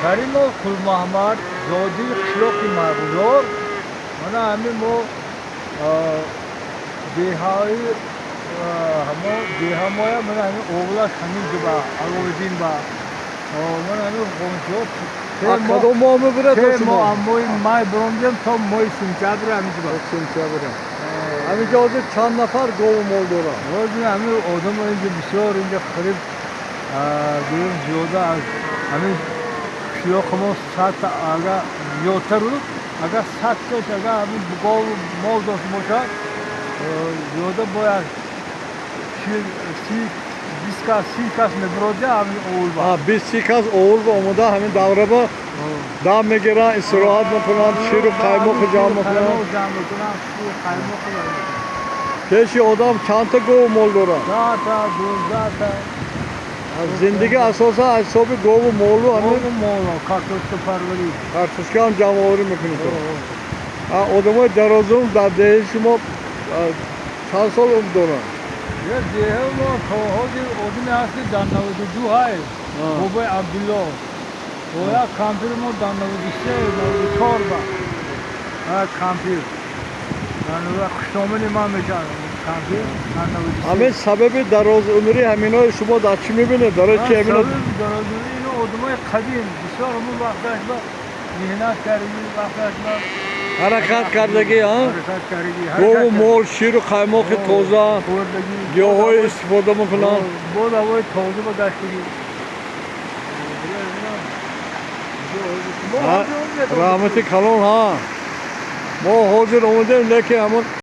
Karimov Kul Mahmad Zodi Qishloqi Mag'rur mana hami mo dehai hamo dehamoya mana hami oğla Hamid ba Agovdin ba mana hami qoncho Akado mu bire te to mo mu? amoy may bromjem to moy sinchadra hami ba Sinçabire. Abi gördü çan nafar govum oldu ora. Rozun hami odam ince bisyor ince kharib diyorum ziyoda hami qishloqimiz sat aga yotaru agar satcha jaga hami gov mol do'st bo'lsa ziyoda boya silkas nebroja hami oğul var. Ha biz sikas oğul bu omuda hemen davraba da megera istirahat mı falan şiru kaymak hocam mı falan. Keşi odam çanta govum oldu ora. Zaten zaten. Zindagi asosan asobi govum oldu hani. Moğol kartoşka parvari. Tartışkan camaori mümkün. Ha odama darozum da değişimo çansol oldu ora. Ya dehem o tohodi odine asli dannavudu duhay. Bobay Abdullah. Oya kampir mo dannavudu şey torba. Ha kampir. Yani ve kuştomen imam mekan kampir dannavudu. Ahmet sebebi daroz ömrü hemen o şumo da açımı bile daracı hemen o. Darozunu ino odumay kadim. Bisvar mu vaktaşla mihna karibi vaktaşla. Harakat kardagi ha. Harakat karibi. Govum mol şiru kaymak toza. Yohoy istifoda mı falan. Bu da o tozu bu daştaki. Rahmeti kalon ha. Bu hozir omudem leke hemen